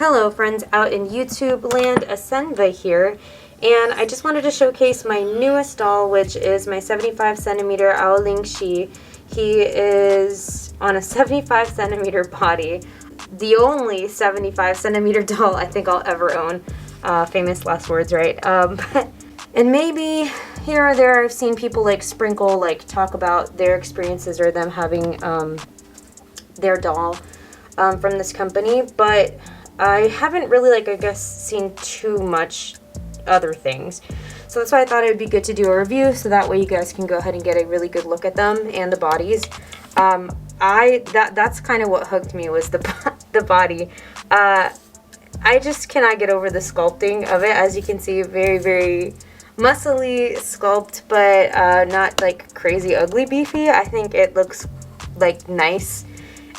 Hello friends out in YouTube land, Asenva here, and I just wanted to showcase my newest doll, which is my 75 centimeter Aolingshi. He is on a 75 centimeter body, the only 75 centimeter doll I think I'll ever own. Famous last words, right? And maybe here or there I've seen people sprinkle, talk about their experiences or them having their doll from this company, but I haven't really, I guess, seen too much other things. So that's why I thought it would be good to do a review, so that way you guys can go ahead and get a really good look at them and the bodies. That's kind of what hooked me, was the body. I just cannot get over the sculpting of it. As you can see, very, very muscly sculpt, but not crazy ugly beefy. I think it looks nice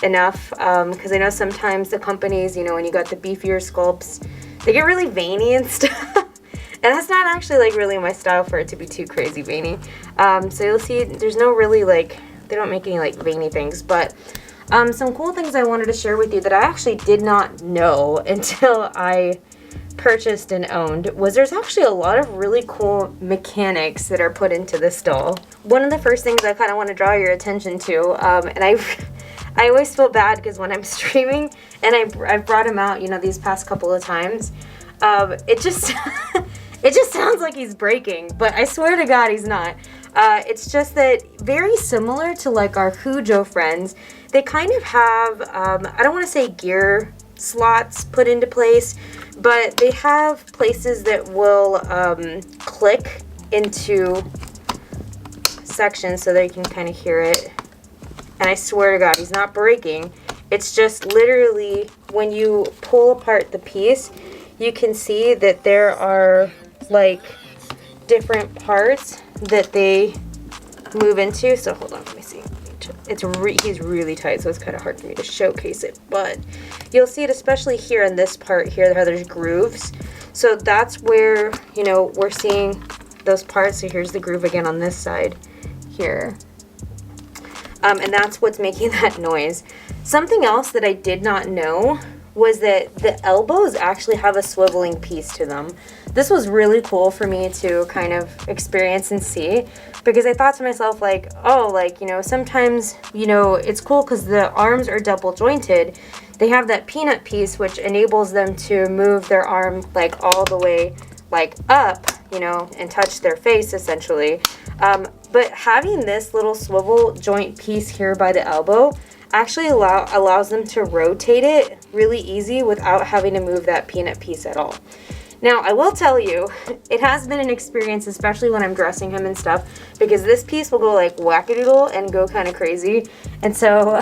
enough, because I know sometimes the companies, when you got the beefier sculpts, they get really veiny and stuff. And that's not actually really my style for it to be too crazy veiny. So you'll see there's no really they don't make any veiny things, but some cool things I wanted to share with you that I actually did not know until I purchased and owned was there's actually a lot of really cool mechanics that are put into this doll. One of the first things I kind of want to draw your attention to, and I always feel bad because when I'm streaming and I've brought him out, these past couple of times, it just it just sounds like he's breaking, but I swear to God he's not. It's just that very similar to our Hujo friends, they kind of have, I don't want to say gear slots put into place, but they have places that will click into sections so that you can kind of hear it. And I swear to God, he's not breaking. It's just literally when you pull apart the piece, you can see that there are different parts that they move into. So hold on, let me see. He's really tight, so it's kind of hard for me to showcase it. But you'll see it especially here in this part here, how there's grooves. So that's where, we're seeing those parts. So here's the groove again on this side here. And that's what's making that noise. Something else that I did not know was that the elbows actually have a swiveling piece to them. This was really cool for me to kind of experience and see, because I thought to myself sometimes, it's cool because the arms are double jointed. They have that peanut piece, which enables them to move their arm all the way up, and touch their face essentially. But having this little swivel joint piece here by the elbow actually allows them to rotate it really easy without having to move that peanut piece at all. Now, I will tell you, it has been an experience, especially when I'm dressing him and stuff, because this piece will go wackadoodle and go kind of crazy. And so,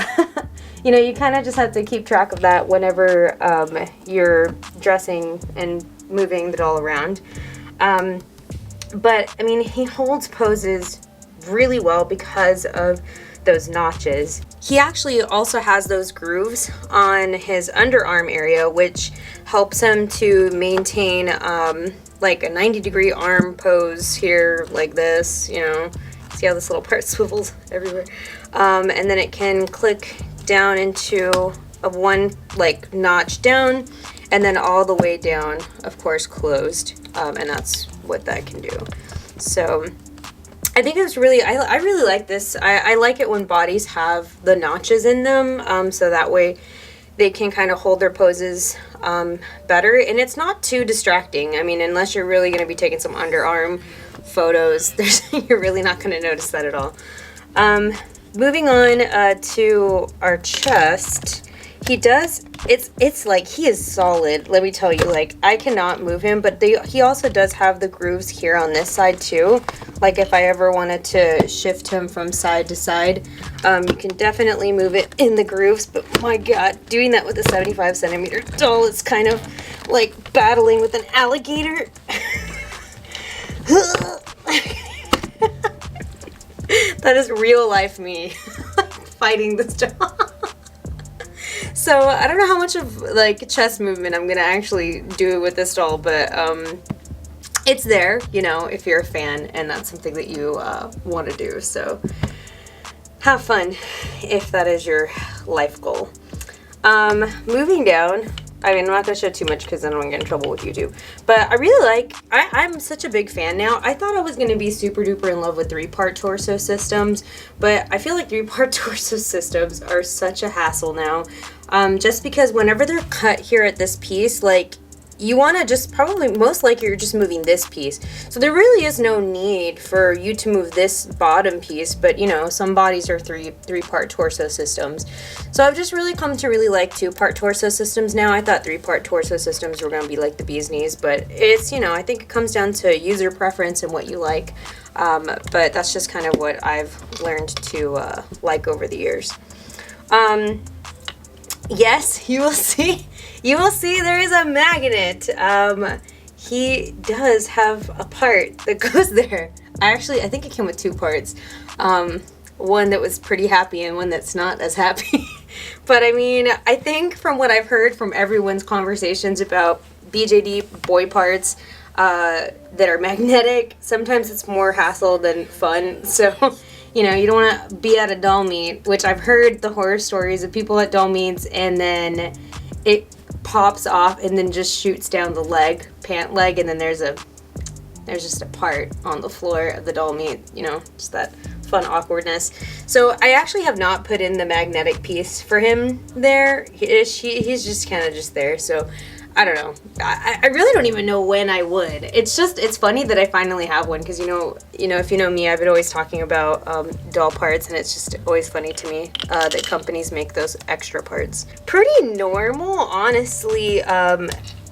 you kind of just have to keep track of that whenever you're dressing and moving the doll around. But, I mean, he holds poses really well because of those notches. He actually also has those grooves on his underarm area, which helps him to maintain a 90-degree arm pose here, like this, see how this little part swivels everywhere. And then it can click down into a one notch down, and then all the way down, of course, closed. And that's what that can do. So I think it's really, I really like this. I like it when bodies have the notches in them, so that way they can kind of hold their poses better, and it's not too distracting. I mean, unless you're really going to be taking some underarm photos, you're really not going to notice that at all. Moving on to our chest. He does, he is solid, let me tell you. I cannot move him, but he also does have the grooves here on this side too. If I ever wanted to shift him from side to side, you can definitely move it in the grooves. But my God, doing that with a 75 centimeter doll, it's kind of like battling with an alligator. That is real life me fighting this doll. So I don't know how much of chest movement I'm gonna actually do with this doll, but it's there, if you're a fan and that's something that you want to do. So have fun if that is your life goal. Moving down, I mean, I'm not going to show too much because then I'm going to get in trouble with YouTube. But I really like, I'm such a big fan now. I thought I was going to be super duper in love with 3-part torso systems, but I feel like 3-part torso systems are such a hassle now. Just because whenever they're cut here at this piece, like, you want to just probably, most likely you're just moving this piece. So there really is no need for you to move this bottom piece, but you know, some bodies are three-part torso systems. So I've just really come to really like 2-part torso systems now. I thought 3-part torso systems were going to be like the bee's knees, but it's, you know, I think it comes down to user preference and what you like. But that's just kind of what I've learned to like over the years. Yes, you will see. You will see there is a magnet. He does have a part that goes there. I think it came with 2 parts. One that was pretty happy and one that's not as happy. But I mean, I think from what I've heard from everyone's conversations about BJD boy parts that are magnetic, sometimes it's more hassle than fun. So, you know, you don't want to be at a doll meet, which I've heard the horror stories of people at doll meets and then it pops off and then just shoots down the leg, pant leg, and then there's just a part on the floor of the doll meet, you know, just that fun awkwardness. So I actually have not put in the magnetic piece for him there. He's just kind of just there, so I don't know. I really don't even know when I would. It's funny that I finally have one because, you know, if you know me, I've been always talking about doll parts, and it's just always funny to me that companies make those extra parts. Pretty normal, honestly,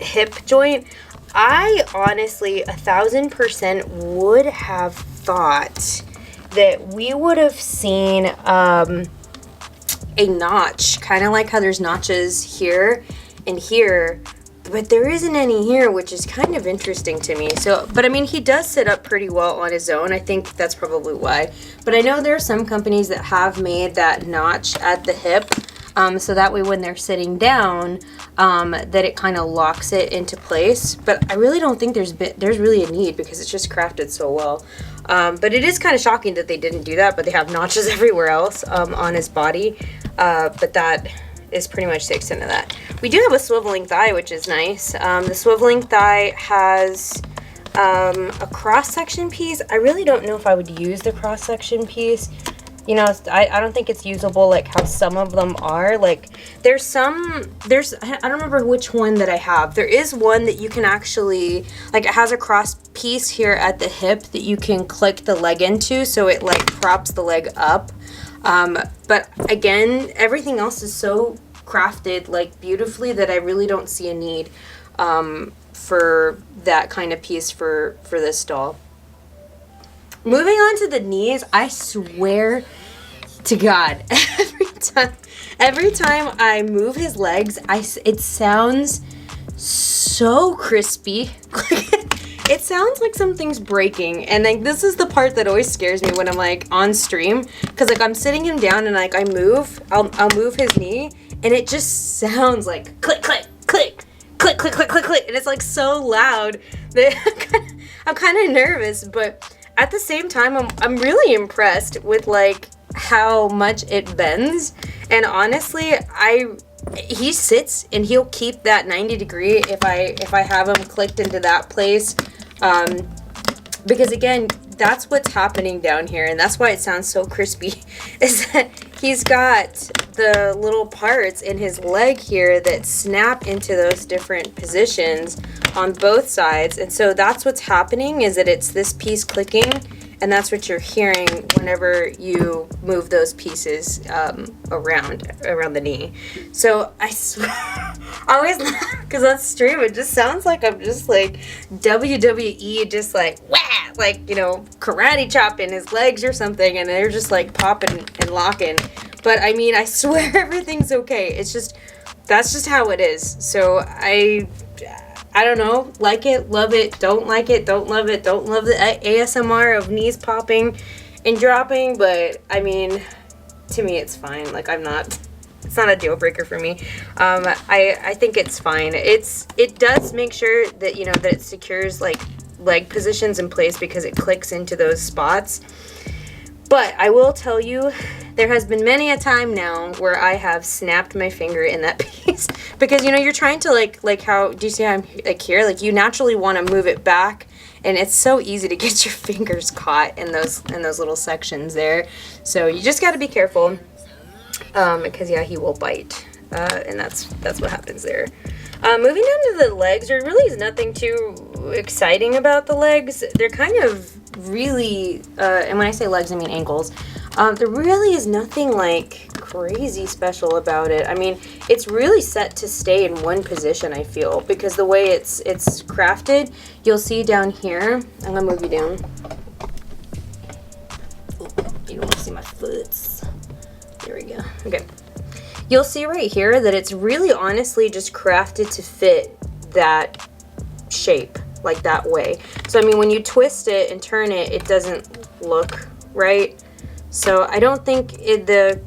hip joint. I honestly 1,000% would have thought that we would have seen a notch, kind of like how there's notches here and here. But there isn't any here, which is kind of interesting to me. So, but I mean, he does sit up pretty well on his own. I think that's probably why. But I know there are some companies that have made that notch at the hip. So that way when they're sitting down, that it kind of locks it into place. But I really don't think there's really a need because it's just crafted so well. But it is kind of shocking that they didn't do that, but they have notches everywhere else on his body. But that is pretty much the extent of that. We do have a swiveling thigh, which is nice. The swiveling thigh has a cross-section piece. I really don't know if I would use the cross-section piece. You know, I don't think it's usable like how some of them are. Like, I don't remember which one that I have. There is one that you can actually, like, it has a cross piece here at the hip that you can click the leg into, so it, like, props the leg up. But again, everything else is so crafted, like, beautifully that I really don't see a need for that kind of piece for this doll. Moving on to the knees, I swear to God, every time I move his legs, it sounds so crispy. It sounds like something's breaking, and like this is the part that always scares me when I'm like on stream, because like I'm sitting him down and like I'll move his knee, and it just sounds like click click click click click click click click, and it's like so loud that I'm kind of nervous, but at the same time I'm really impressed with like how much it bends, and honestly he sits and he'll keep that 90 degree if I have him clicked into that place, because again, that's what's happening down here, and that's why it sounds so crispy, is that he's got the little parts in his leg here that snap into those different positions on both sides, and so that's what's happening, is that it's this piece clicking, and that's what you're hearing whenever you move those pieces around the knee. So I swear, I always laugh because on stream it just sounds like I'm just like WWE, just like wah, like, you know, karate chopping his legs or something, and they're just like popping and locking. But I mean, I swear everything's okay. It's just, that's just how it is. So I don't know, like it, love it, don't like it, don't love it, don't love the ASMR of knees popping and dropping, but I mean, to me it's fine. Like, it's not a deal breaker for me. I think it's fine. It does make sure that, you know, that it secures like leg positions in place because it clicks into those spots. But I will tell you There has been many a time now where I have snapped my finger in that piece because, you know, you're trying to like how, do you see how I'm like here? Like you naturally want to move it back, and it's so easy to get your fingers caught in those little sections there. So you just got to be careful, because yeah, he will bite, and that's what happens there. Moving down to the legs, there really is nothing too exciting about the legs. They're kind of really, and when I say legs, I mean ankles. There really is nothing like crazy special about it. I mean, it's really set to stay in one position, I feel, because the way it's crafted, you'll see down here. I'm gonna move you down. Oh, you don't want to see my foots. There we go. Okay. You'll see right here that it's really honestly just crafted to fit that shape, like that way. So I mean, when you twist it and turn it, it doesn't look right. So I don't think the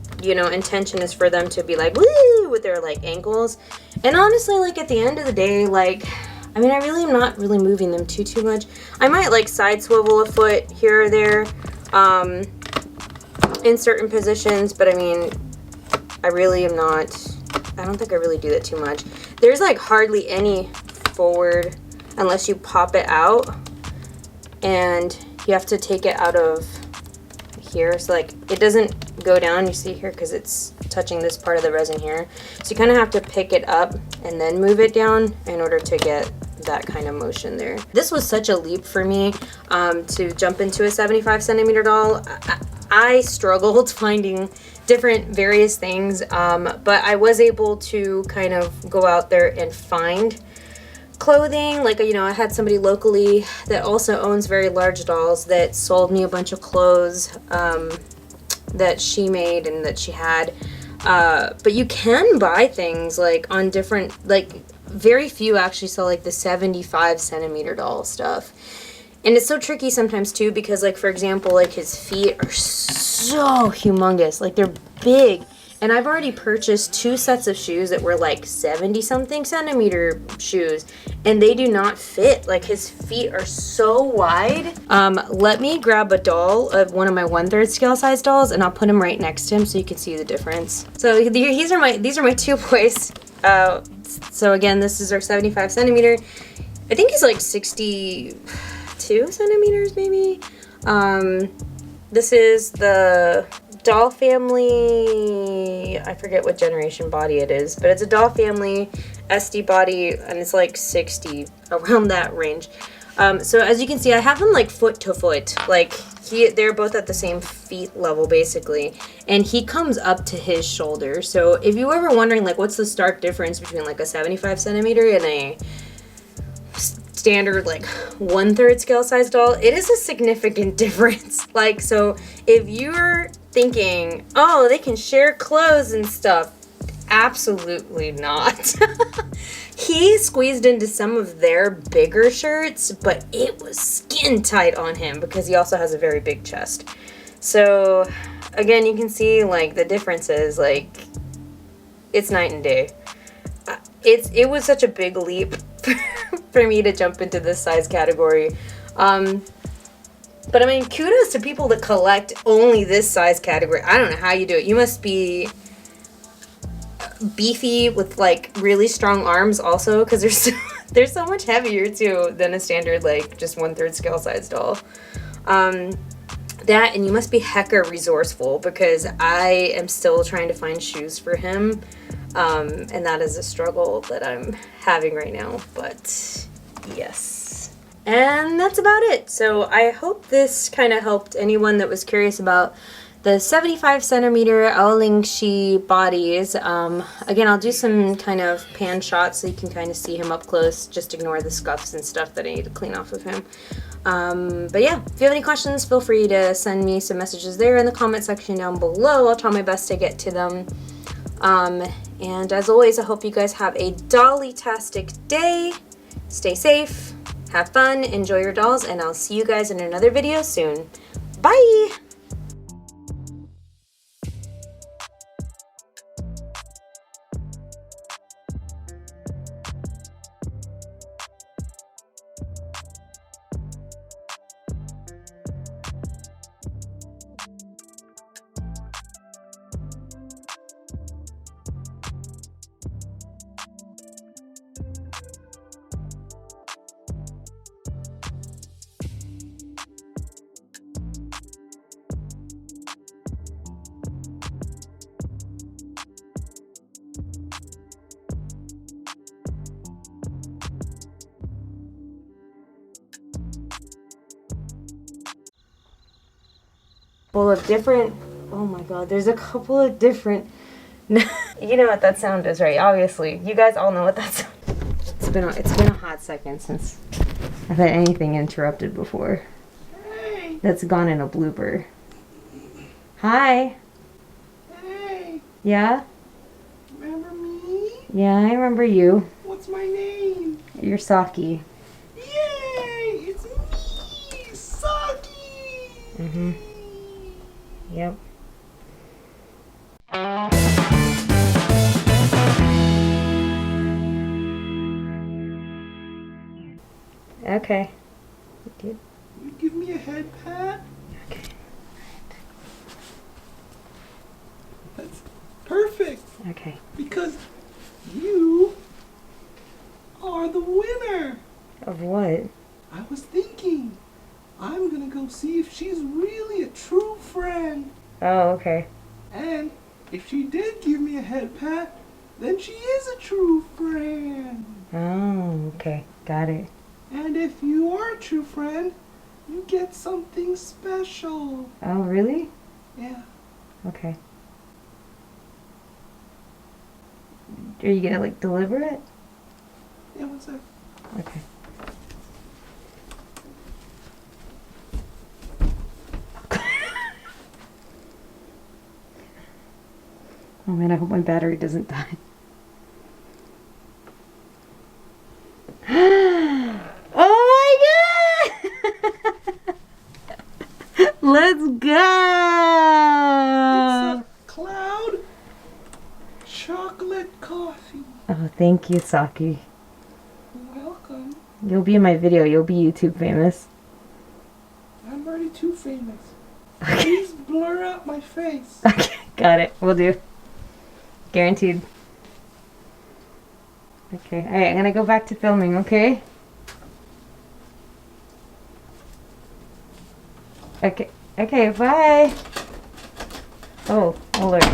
intention is for them to be like woo with their like ankles. And honestly, like at the end of the day, like I mean, I really am not really moving them too much. I might like side swivel a foot here or there in certain positions, but I mean, I really am not, I don't think I really do that too much. There's like hardly any forward unless you pop it out, and you have to take it out of here. So like it doesn't go down, you see here, because it's touching this part of the resin here. So you kind of have to pick it up and then move it down in order to get that kind of motion there. This was such a leap for me to jump into a 75 centimeter doll. I struggled finding different various things, but I was able to kind of go out there and find clothing. Like, you know, I had somebody locally that also owns very large dolls that sold me a bunch of clothes that she made and that she had. But you can buy things like on different, like very few actually sell like the 75 centimeter doll stuff. And it's so tricky sometimes too, because like, for example, like his feet are so humongous, like they're big. And I've already purchased 2 sets of shoes that were like 70 something centimeter shoes, and they do not fit. Like his feet are so wide. Let me grab a doll of one of my 1/3 scale size dolls, and I'll put him right next to him so you can see the difference. So these are my 2 boys. So again, this is our 75 centimeter. I think he's like 62 centimeters maybe. This is the doll family, I forget what generation body it is, but it's a doll family SD body, and it's like 60, around that range. So as you can see, I have them like foot to foot, like they're both at the same feet level basically, and he comes up to his shoulder. So if you were ever wondering like what's the stark difference between like a 75 centimeter and a standard like 1/3 scale size doll, it is a significant difference. Like, so if you're thinking, oh, they can share clothes and stuff, absolutely not. He squeezed into some of their bigger shirts, but it was skin tight on him because he also has a very big chest. So again, you can see like the differences, like it's night and day. It was such a big leap for me to jump into this size category. But I mean, kudos to people that collect only this size category. I don't know how you do it. You must be beefy with like really strong arms also, because they're so much heavier too than a standard like just 1/3 scale size doll. That, and you must be hecka resourceful, because I am still trying to find shoes for him. And that is a struggle that I'm having right now, but yes. And that's about it. So I hope this kind of helped anyone that was curious about the 75 centimeter Aolingshi bodies. Again, I'll do some kind of pan shots so you can kind of see him up close. Just ignore the scuffs and stuff that I need to clean off of him. But yeah, if you have any questions, feel free to send me some messages there in the comment section down below. I'll try my best to get to them. And as always, I hope you guys have a dolly-tastic day. Stay safe, have fun, enjoy your dolls, and I'll see you guys in another video soon. Bye! Full of different. Oh my God, there's a couple of different. You know what that sound is, right? Obviously, you guys all know what that sound. It's been a hot second since I've had anything interrupted before. Hey. That's gone in a blooper. Hi. Hey. Yeah. Remember me? Yeah, I remember you. What's my name? You're Saki. Yay! It's me, Saki. Mhm. Yep. Okay. You give me a head pat? Okay. That's perfect. Okay. Because you are the winner. Of what? I was thinking, I'm gonna go see if she's really a true friend. Oh, okay. And if she did give me a head pat, then she is a true friend. Oh, okay. Got it. And if you are a true friend, you get something special. Oh, really? Yeah. Okay. Are you gonna like deliver it? Yeah, one sec. Okay. Oh man, I hope my battery doesn't die. Oh my god! Let's go! It's a cloud chocolate coffee. Oh, thank you, Saki. Welcome. You'll be in my video. You'll be YouTube famous. I'm already too famous. Okay. Please blur out my face. Okay, got it. We'll do. Guaranteed. Okay, alright, I'm gonna go back to filming, okay? Okay, bye. Oh, Lord.